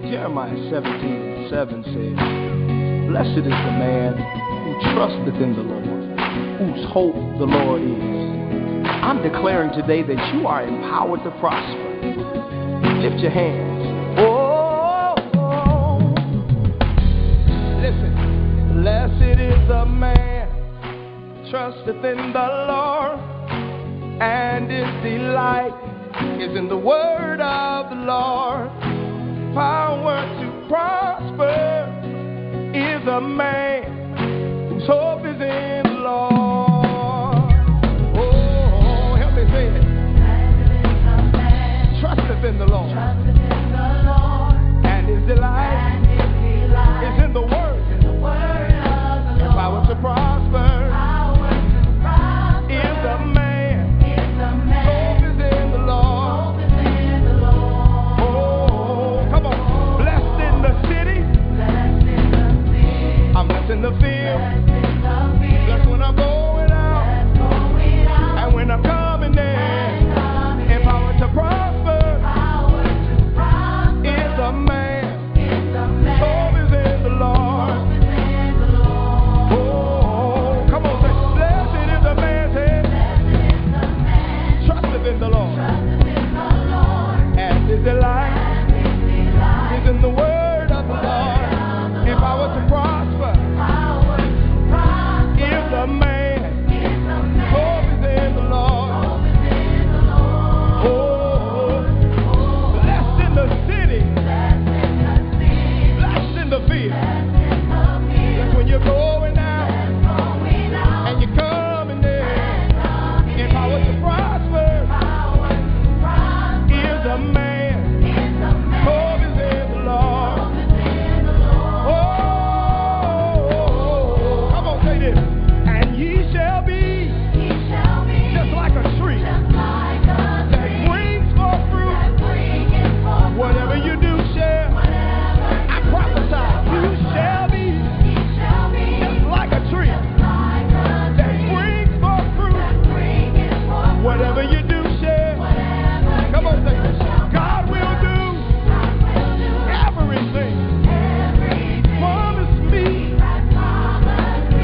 Jeremiah 17:7 says, "Blessed is the man who trusteth in the Lord, whose hope the Lord is." I'm declaring today that you are empowered to prosper. Lift your hands. Oh, listen. Blessed is the man trusteth in the Lord, and his delight is in the word of the Lord. Power to prosper is a man whose hope is in the Lord. Oh, help me say it. Trusteth in the Lord, and his delight is in the word. Power to prosper is a man hope is in the Lord. Oh, come on. Blessed in the city, I'm blessed in the field. Blessed when I'm going out, and when I'm coming in. Empowered to prosper is a man hope is in the Lord. Oh, come on, say, blessed is the man, say, trusteth in the Lord, and his delight is in the word of the Lord. Empowered to prosper is a man hope is in the Lord. Oh, blessed in the city, blessed in the field. That's when you're going out and you're coming in. Empowered to prosper is a man hope is in the Lord. Oh, come on, say this. And ye shall be just like a tree that brings forth fruit. Whatever you do shall, I prophesy, you shall be just like a tree that brings forth fruit. Whatever you do shall. Come on, say this. God will do everything. Promise me.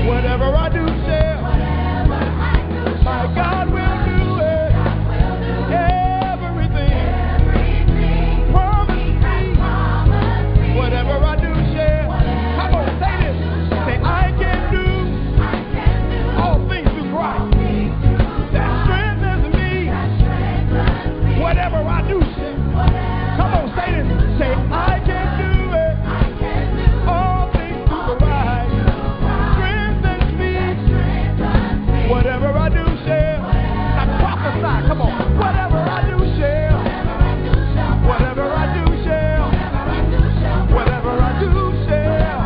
Whatever I do shall. My God will do it. Everything. Promise me. Whatever I do shall. Come on, say this. Say, I can do all things through Christ that strengthens me. Whatever I do shall. Come on, say this. Say, I can do it. All things through Christ strengthens me. Whatever I do shall. Now prophesy. Come on. Whatever I do shall. Whatever I do shall. Whatever I do shall.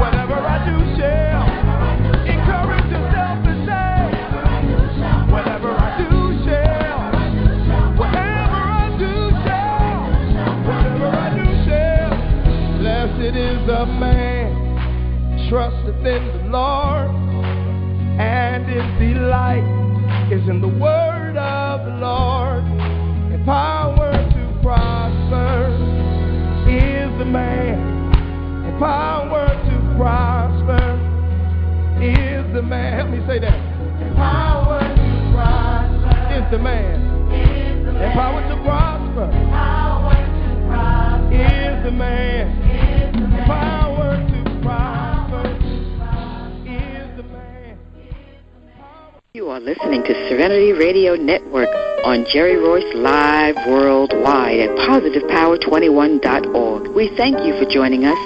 Whatever I do shall. Encourage yourself to say. Whatever I do shall. Whatever I do shall. Whatever I do shall. Blessed is the man trusteth in the Lord, and his delight is in the word of the Lord. And power to prosper is the man. And power to prosper is the man. Help me say that. And power to prosper is the man. And power to prosper is the man. Power to prosper is the man. You are listening to Serenity Radio Network on Jerry Royce Live Worldwide at PositivePower21.org. We thank you for joining us.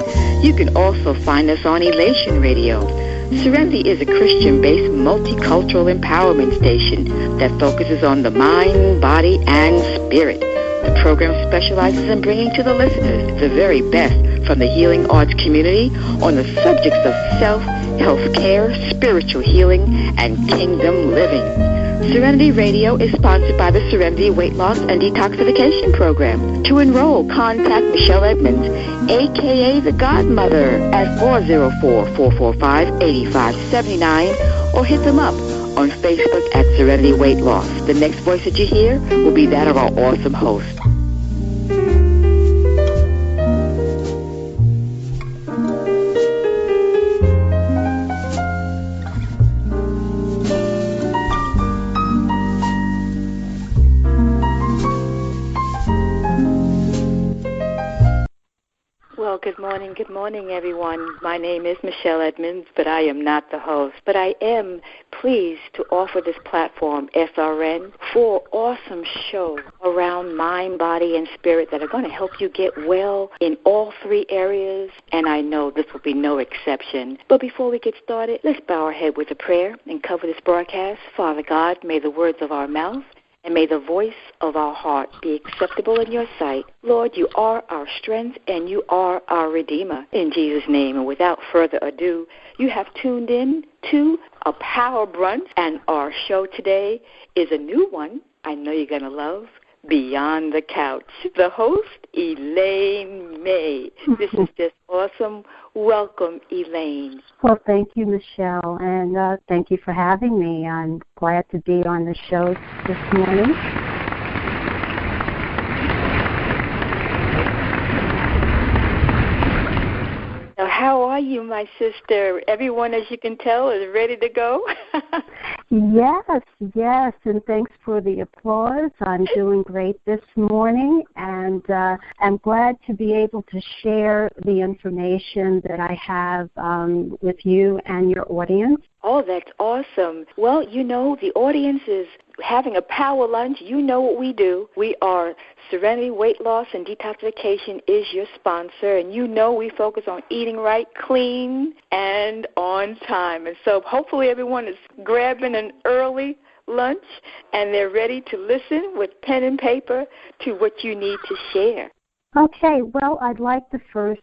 You can also find us on Elation Radio. Serenity is a Christian-based multicultural empowerment station that focuses on the mind, body, and spirit. The program specializes in bringing to the listeners the very best from the healing arts community on the subjects of self, health care, spiritual healing, and kingdom living. Serenity Radio is sponsored by the Serenity Weight Loss and Detoxification Program. To enroll, contact Michelle Edmonds, a.k.a. the Godmother, at 404-445-8579, or hit them up on Facebook at Serenity Weight Loss. The next voice that you hear will be that of our awesome host. good morning, everyone. My name is Michelle Edmonds, but I am not the host. But I am pleased to offer this platform, SRN, for awesome shows around mind, body, and spirit that are going to help you get well in all three areas, and I know this will be no exception. But before we get started, let's bow our head with a prayer and cover this broadcast. Father God, may the words of our mouth and may the voice of our heart be acceptable in your sight. Lord, you are our strength and you are our Redeemer. In Jesus' name, and without further ado, you have tuned in to a Power Brunch, and our show today is a new one I know you're going to love, Beyond the Couch. The host, Elaine Maye. This is just awesome. Welcome, Elaine. Well, thank you, Michelle, and thank you for having me. I'm glad to be on the show this morning. Now, how are you, my sister? Everyone, as you can tell, is ready to go? Yes, and thanks for the applause. I'm doing great this morning, and I'm glad to be able to share the information that I have with you and your audience. Oh, that's awesome. Well, you know, the audience is having a power lunch. You know what we do. We are Serenity Weight Loss and Detoxification is your sponsor, and you know we focus on eating right, clean, and on time. And so hopefully everyone is grabbing an early lunch and they're ready to listen with pen and paper to what you need to share. Okay, well, I'd like to first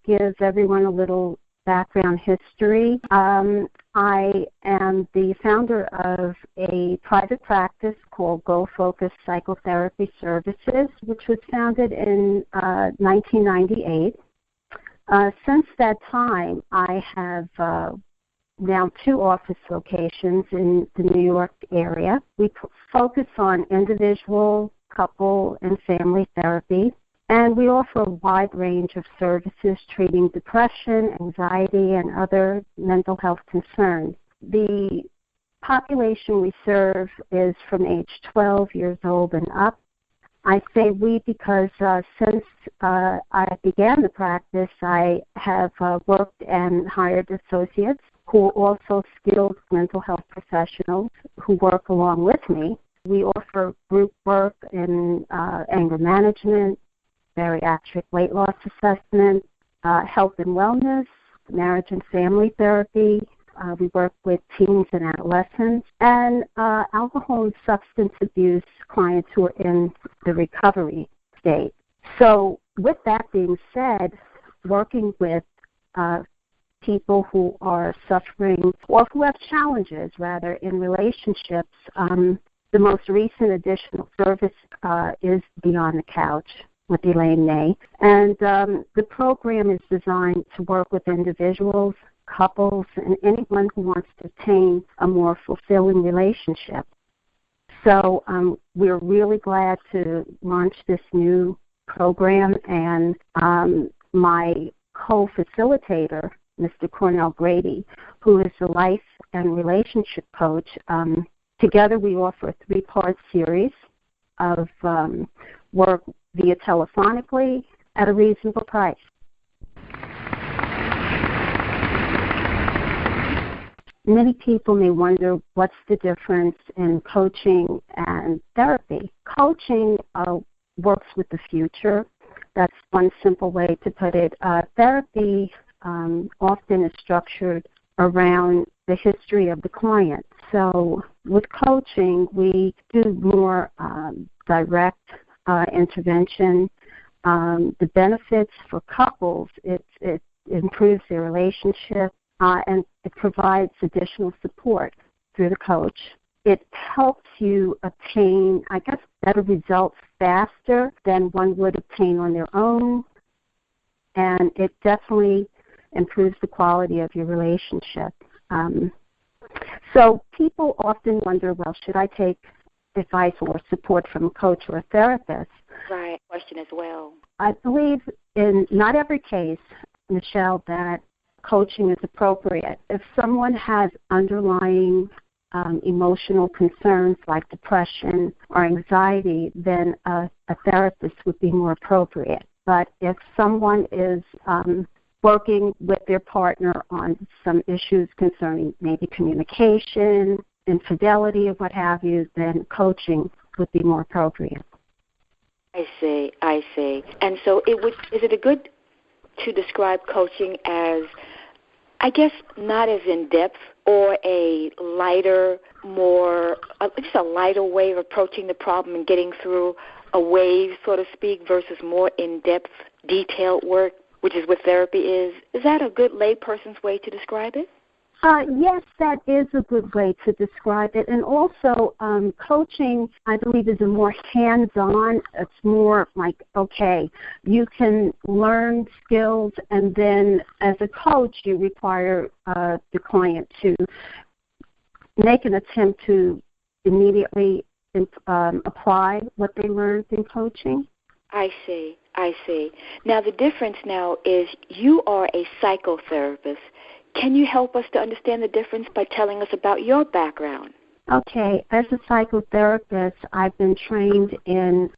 give everyone a little background history. I am the founder of a private practice called Go Focus Psychotherapy Services, which was founded in 1998. Since that time, I have now 2 office locations in the New York area. We focus on individual, couple, and family therapy. And we offer a wide range of services treating depression, anxiety, and other mental health concerns. The population we serve is from age 12 years old and up. I say we because since I began the practice, I have worked and hired associates who are also skilled mental health professionals who work along with me. We offer group work in anger management, bariatric weight loss assessment, health and wellness, marriage and family therapy. We work with teens and adolescents, and alcohol and substance abuse clients who are in the recovery state. So with that being said, working with people who are suffering or who have challenges, rather, in relationships, the most recent additional service is Beyond the Couch with Elaine Maye. And the program is designed to work with individuals, couples, and anyone who wants to attain a more fulfilling relationship. So we're really glad to launch this new program, and my co-facilitator, Mr. Cornell Grady, who is a life and relationship coach, together we offer a 3-part series of work via telephonically at a reasonable price. Many people may wonder what's the difference in coaching and therapy. Coaching works with the future. That's one simple way to put it. Therapy often is structured around the history of the client. So with coaching, we do more direct intervention. The benefits for couples, it improves their relationship, and it provides additional support through the coach. It helps you obtain, better results faster than one would obtain on their own, and it definitely improves the quality of your relationship. So people often wonder, well, should I take advice or support from a coach or a therapist? Right, question as well. I believe in not every case, Michelle, that coaching is appropriate. If someone has underlying emotional concerns like depression or anxiety, then a therapist would be more appropriate. But if someone is working with their partner on some issues concerning maybe communication, infidelity, or what have you, then coaching would be more appropriate. I see. And so is it a good to describe coaching as, I guess, not as in-depth or a lighter, just a lighter way of approaching the problem and getting through a wave, so to speak, versus more in-depth, detailed work, which is what therapy is? Is that a good layperson's way to describe it? Yes, that is a good way to describe it. And also, coaching, I believe, is a more hands-on. It's more like, okay, you can learn skills, and then as a coach, you require the client to make an attempt to immediately apply what they learned in coaching. I see. Now, the difference now is you are a psychotherapist. Can you help us to understand the difference by telling us about your background? Okay. As a psychotherapist, I've been trained in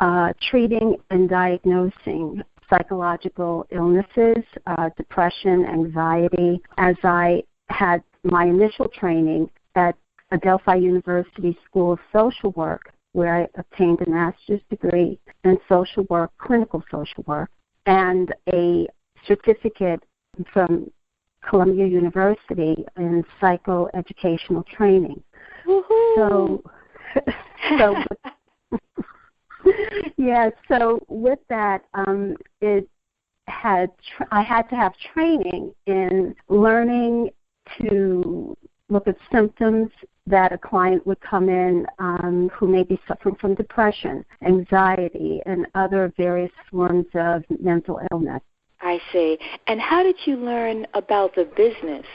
treating and diagnosing psychological illnesses, depression, anxiety, as I had my initial training at Adelphi University School of Social Work, where I obtained a master's degree in social work, clinical social work, and a certificate from Columbia University in psychoeducational training. Woohoo! So with that, I had to have training in learning to look at symptoms that a client would come in who may be suffering from depression, anxiety, and other various forms of mental illness. I see. And how did you learn about the business?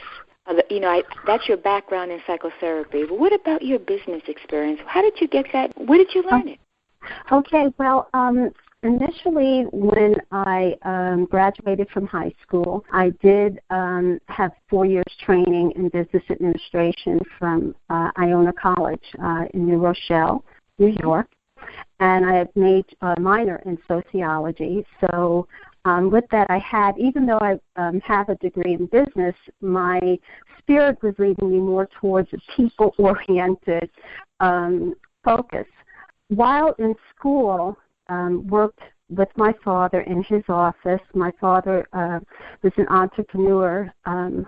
That's your background in psychotherapy. But what about your business experience? How did you get that? Where did you learn it? Okay, well, initially when I graduated from high school, I did have 4 years training in business administration from Iona College in New Rochelle, New York. And I had made a minor in sociology. So with that, I had, even though I have a degree in business, my spirit was leading me more towards a people-oriented focus. While in school, worked with my father in his office. My father was an entrepreneur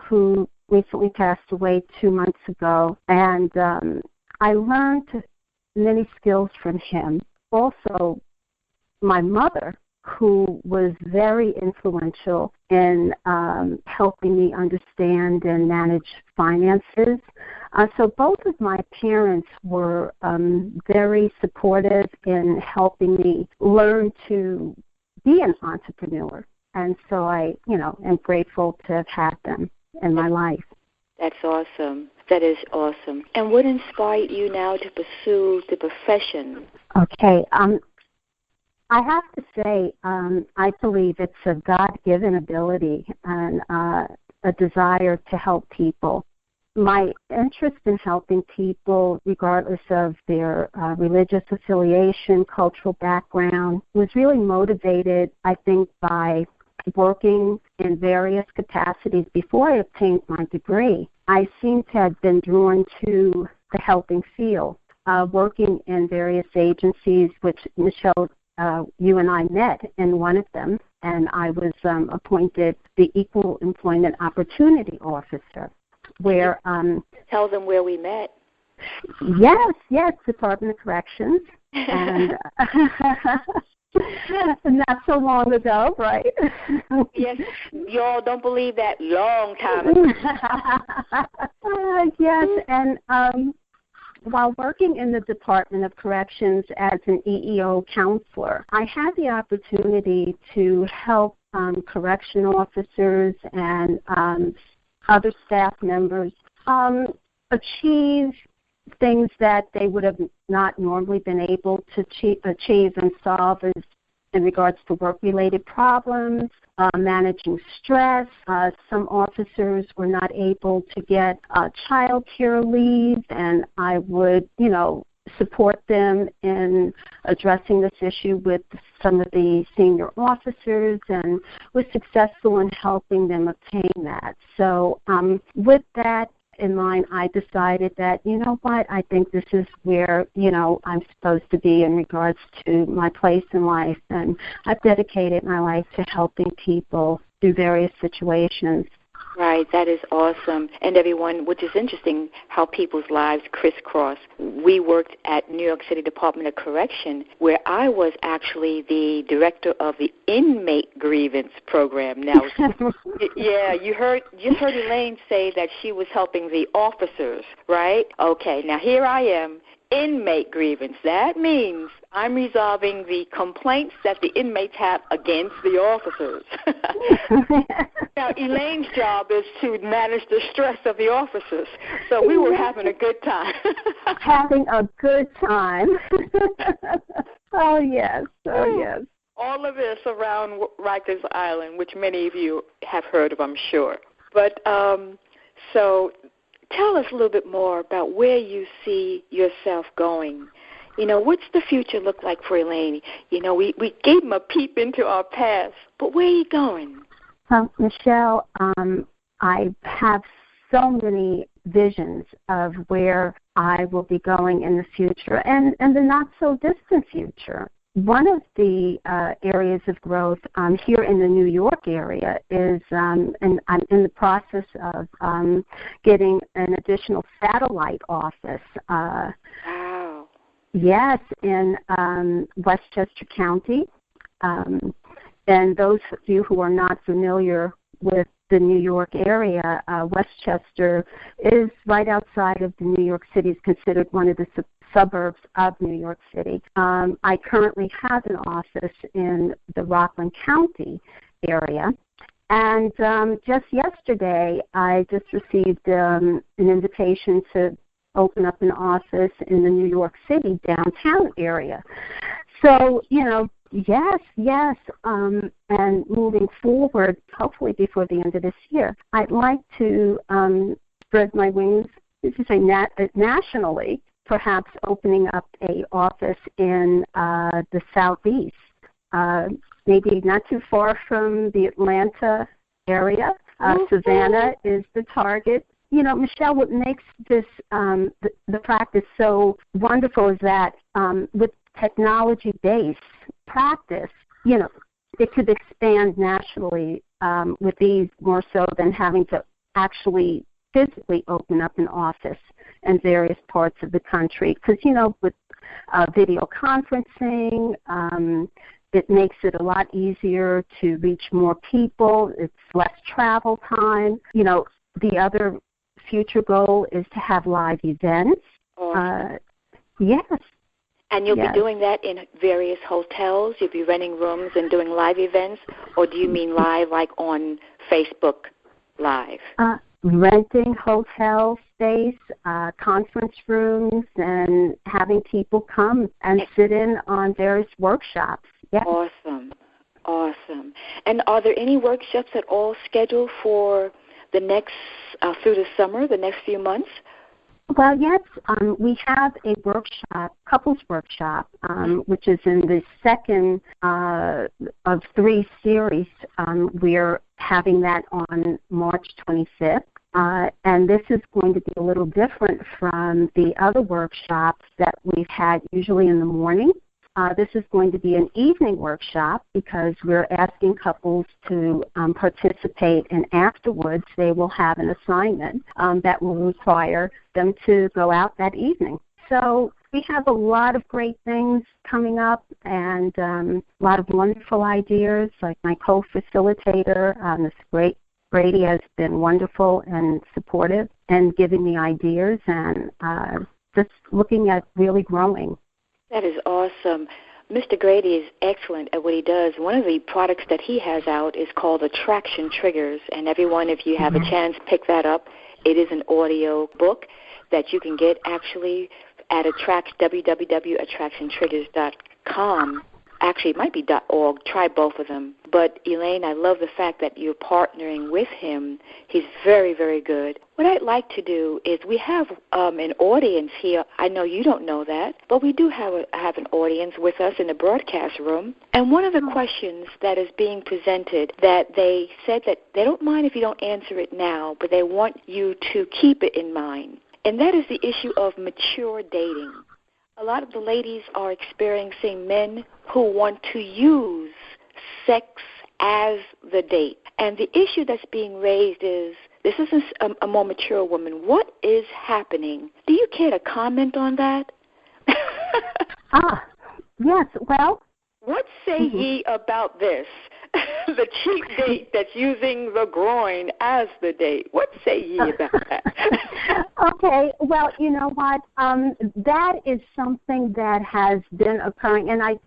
who recently passed away 2 months ago, and I learned many skills from him. Also, my mother, who was very influential in helping me understand and manage finances. So both of my parents were very supportive in helping me learn to be an entrepreneur. And so I, am grateful to have had them in my life. That's awesome. That is awesome. And what inspired you now to pursue the profession? Okay. I have to say, I believe it's a God-given ability and a desire to help people. My interest in helping people, regardless of their religious affiliation, cultural background, was really motivated, I think, by working in various capacities before I obtained my degree. I seem to have been drawn to the helping field, working in various agencies, which Michelle, you and I met in one of them, and I was appointed the Equal Employment Opportunity Officer, where... Tell them where we met. Yes, Department of Corrections, and not so long ago, right? Yes, y'all don't believe that, long time ago. Yes, and while working in the Department of Corrections as an EEO counselor, I had the opportunity to help correctional officers and other staff members achieve things that they would have not normally been able to achieve and solve in regards to work-related problems, managing stress. Some officers were not able to get child care leave, and I would, support them in addressing this issue with some of the senior officers, and was successful in helping them obtain that. So with that in mind, I decided that, you know what, I think this is where, I'm supposed to be in regards to my place in life, and I've dedicated my life to helping people through various situations. Right, that is awesome. And everyone, which is interesting, how people's lives crisscross. We worked at New York City Department of Correction, where I was actually the director of the inmate grievance program. Now, yeah, you just heard Elaine say that she was helping the officers, right? Okay, now here I am. Inmate grievance. That means I'm resolving the complaints that the inmates have against the officers. Now, Elaine's job is to manage the stress of the officers. So we were having a good time. Having a good time. Oh, yes. Oh, yes. All of this around Rikers Island, which many of you have heard of, I'm sure. But so tell us a little bit more about where you see yourself going. What's the future look like for Elaine? We gave them a peep into our past, but where are you going? Michelle, I have so many visions of where I will be going in the future and the not-so-distant future. One of the areas of growth here in the New York area is, and I'm in the process of getting an additional satellite office. Wow. Yes, in Westchester County. And those of you who are not familiar with the New York area, Westchester is right outside of the New York City. It's considered one of the suburbs of New York City. I currently have an office in the Rockland County area. And just yesterday, I just received an invitation to open up an office in the New York City downtown area. So, yes. And moving forward, hopefully before the end of this year, I'd like to spread my wings, to say nationally, perhaps opening up an office in the Southeast, maybe not too far from the Atlanta area. Savannah is the target. Michelle, what makes this the practice so wonderful is that with technology-based practice, it could expand nationally with ease, more so than having to actually physically open up an office in various parts of the country. Because, with video conferencing, it makes it a lot easier to reach more people. It's less travel time. The other future goal is to have live events. Yes. And you'll be doing that in various hotels? You'll be renting rooms and doing live events? Or do you mean live like on Facebook Live? Renting hotel space, conference rooms, and having people come and sit in on various workshops. Yes. Awesome. And are there any workshops at all scheduled for the next, through the summer, the next few months? Well, yes, we have a workshop, couples workshop, which is in the second of 3 series. We're having that on March 25th. And this is going to be a little different from the other workshops that we've had usually in the morning. This is going to be an evening workshop because we're asking couples to participate, and afterwards they will have an assignment that will require them to go out that evening. So we have a lot of great things coming up and a lot of wonderful ideas. Like my co-facilitator, Ms. Grady, has been wonderful and supportive and giving me ideas and just looking at really growing. That is awesome. Mr. Grady is excellent at what he does. One of the products that he has out is called Attraction Triggers, and everyone, if you have a chance, pick that up. It is an audio book that you can get actually at www.attractiontriggers.com. Actually, it might be .org. Try both of them. But, Elaine, I love the fact that you're partnering with him. He's very, very good. What I'd like to do is we have an audience here. I know you don't know that, but we do have an audience with us in the broadcast room. And one of the questions that is being presented, that they said that they don't mind if you don't answer it now, but they want you to keep it in mind. And that is the issue of mature dating. A lot of the ladies are experiencing men who want to use sex as the date. And the issue that's being raised is, this is a more mature woman. What is happening? Do you care to comment on that? Yes, well. What say ye about this? The cheap date that's using the groin as the date. What say ye about that? Okay, well, you know what? That is something that has been occurring, and I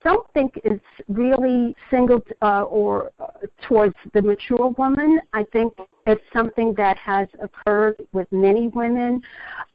don't think it's really singled or towards the mature woman. I think it's something that has occurred with many women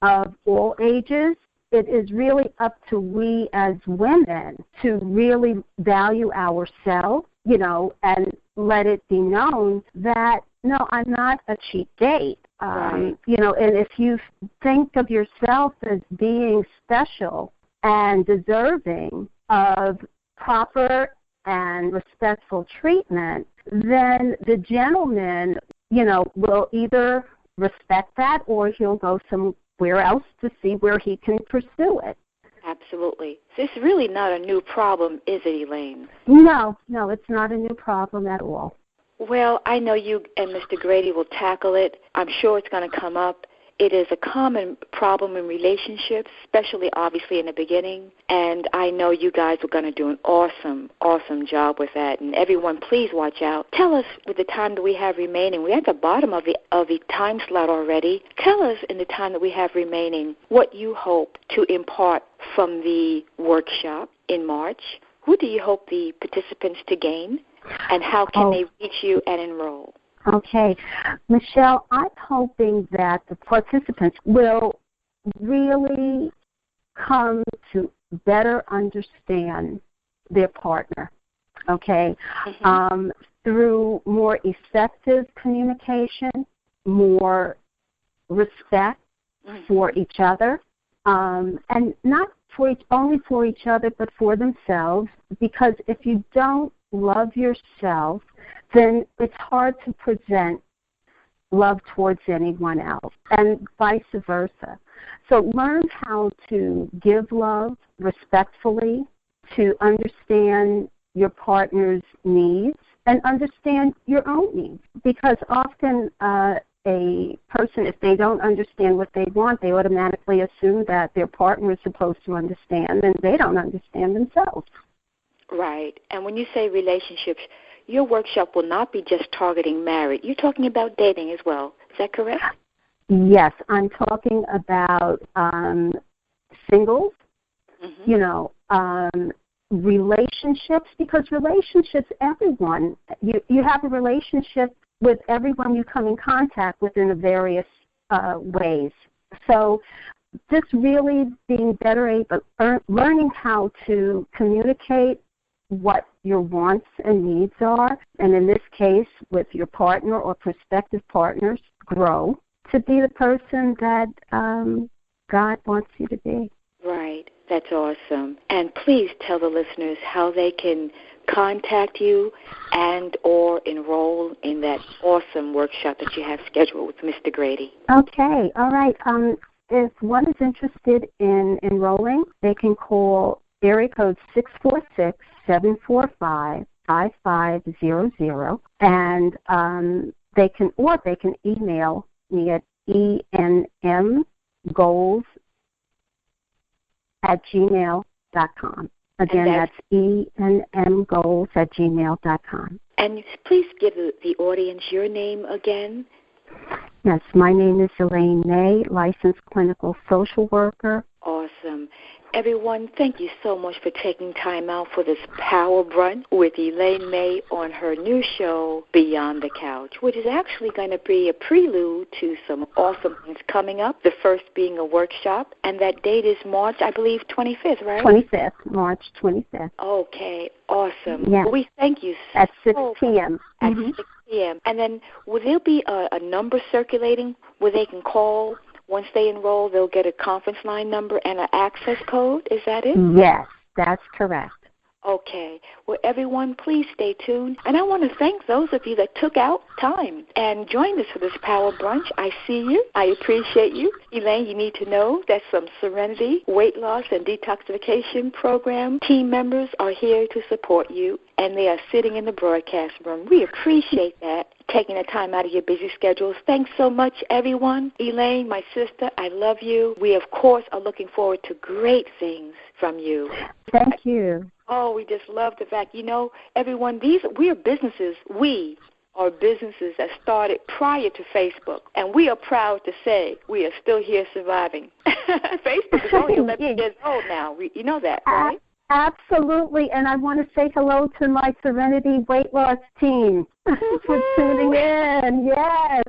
of all ages. It is really up to we as women to really value ourselves, you know, and let it be known that, no, I'm not a cheap date. Right. You know, and if you think of yourself as being special and deserving of proper and respectful treatment, then the gentleman, you know, will either respect that or he'll go somewhere else to see where he can pursue it. Absolutely. So it's really not a new problem, is it, Elaine? No, it's not a new problem at all. Well, I know you and Mr. Grady will tackle it. I'm sure it's going to come up. It is a common problem in relationships, especially obviously in the beginning. And I know you guys are going to do an awesome, awesome job with that. And everyone, please watch out. Tell us, with the time that we have remaining, we're at the bottom of the time slot already. Tell us in the time that we have remaining what you hope to impart from the workshop in March. Who do you hope the participants to gain? And how can they reach you and enroll? Okay. Michelle, I'm hoping that the participants will really come to better understand their partner, okay, through more effective communication, more respect for each other, and not only for each other, but for themselves, because if you don't love yourself, then it's hard to present love towards anyone else, and vice versa. So learn how to give love respectfully, to understand your partner's needs, and understand your own needs. Because often a person, if they don't understand what they want, they automatically assume that their partner is supposed to understand, and they don't understand themselves. Right. And when you say relationships, your workshop will not be just targeting married. You're talking about dating as well. Is that correct? Yes, I'm talking about singles, you know, relationships, because relationships, everyone, you have a relationship with everyone you come in contact with in various ways. So just really being better able, learning how to communicate what your wants and needs are, and in this case, with your partner or prospective partners, grow to be the person that God wants you to be. Right. That's awesome. And please tell the listeners how they can contact you and or enroll in that awesome workshop that you have scheduled with Mr. Grady. Okay. All right. If one is interested in enrolling, they can call area code 646-745-5500, and they can email me at enmgoals@gmail.com. Again, that's enmgoals@gmail.com. And please give the audience your name again. Yes, my name is Elaine Maye, licensed clinical social worker. Awesome. Everyone, thank you so much for taking time out for this Power Brunch with Elaine Maye on her new show, Beyond the Couch, which is actually going to be a prelude to some awesome things coming up, the first being a workshop, and that date is March, I believe, 25th, right? 25th, March 25th. Okay, awesome. Yeah. Well, we thank you At 6 so p.m. At 6 p.m. And then will there be a number circulating where they can call? Once they enroll, they'll get a conference line number and an access code. Is that it? Yes, that's correct. Okay. Well, everyone, please stay tuned. And I want to thank those of you that took out time and joined us for this Power Brunch. I see you. I appreciate you. Elaine, you need to know that some Serenity weight loss and detoxification program team members are here to support you, and they are sitting in the broadcast room. We appreciate that, taking the time out of your busy schedules. Thanks so much, everyone. Elaine, my sister, I love you. We, of course, are looking forward to great things from you. Thank you. Oh, we just love the fact, everyone, we are businesses. We are businesses that started prior to Facebook, and we are proud to say we are still here surviving. Facebook is only 11 years old now. You know that, right? Absolutely, and I want to say hello to my Serenity weight loss team for tuning in, yes,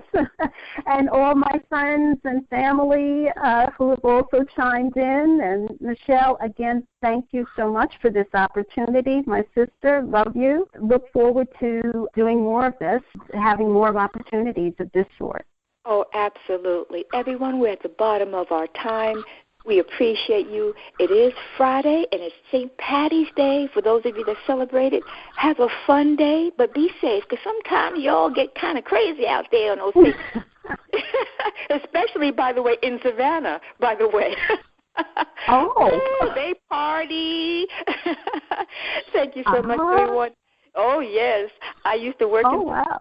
and all my friends and family who have also chimed in. And Michelle, again, thank you so much for this opportunity. My sister, love you. Look forward to doing more of this, having more opportunities of this sort. Oh, absolutely. Everyone, we're at the bottom of our time. We appreciate you. It is Friday, and it's St. Patty's Day. For those of you that celebrate it, have a fun day, but be safe, because sometimes y'all get kind of crazy out there on those things. Especially, by the way, in Savannah, by the way. Oh. They party. Thank you so much, everyone. Oh, yes. I used to work wow.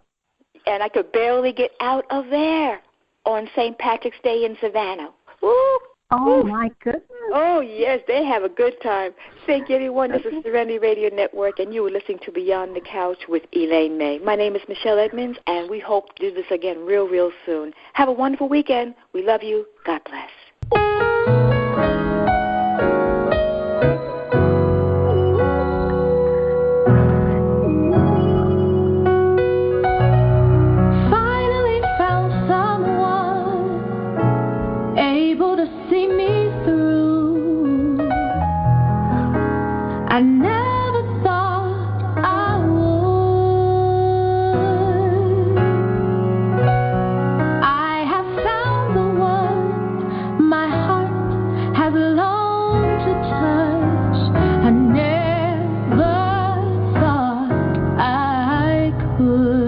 And I could barely get out of there on St. Patrick's Day in Savannah. Woo! Oh, my goodness. Oh, yes, they have a good time. Thank you, everyone. This is Serenity Radio Network, and you were listening to Beyond the Couch with Elaine Maye. My name is Michelle Edmonds, and we hope to do this again real, real soon. Have a wonderful weekend. We love you. God bless. I never thought I would. I have found the one my heart has longed to touch. I never thought I could.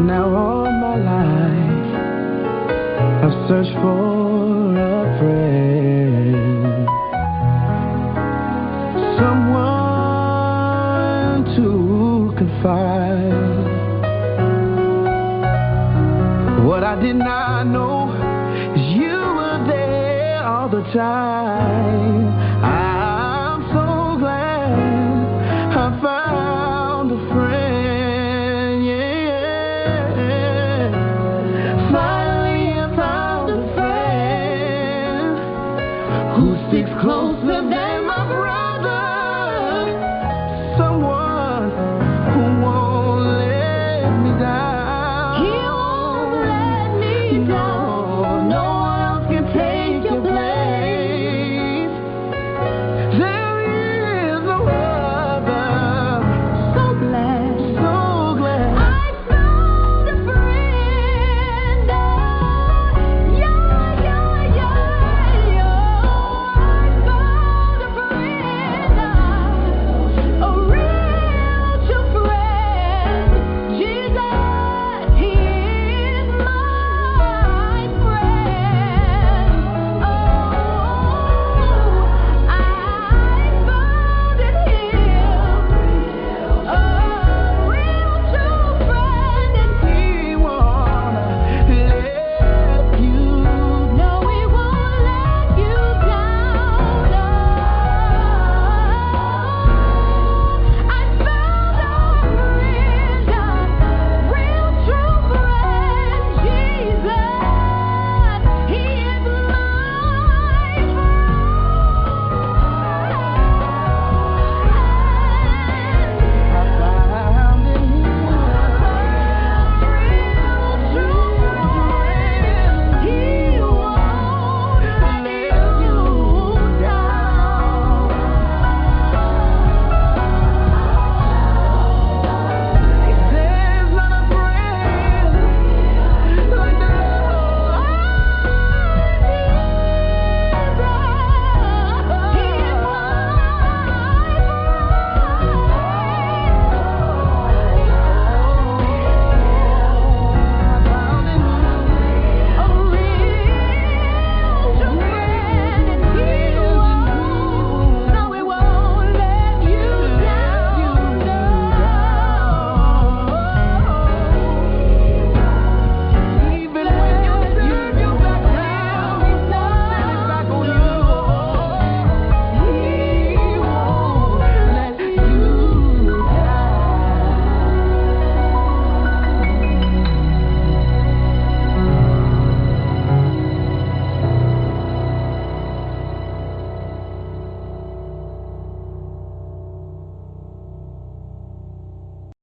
Now all my life I've searched for a friend, someone to confide. What I did not know is you were there all the time.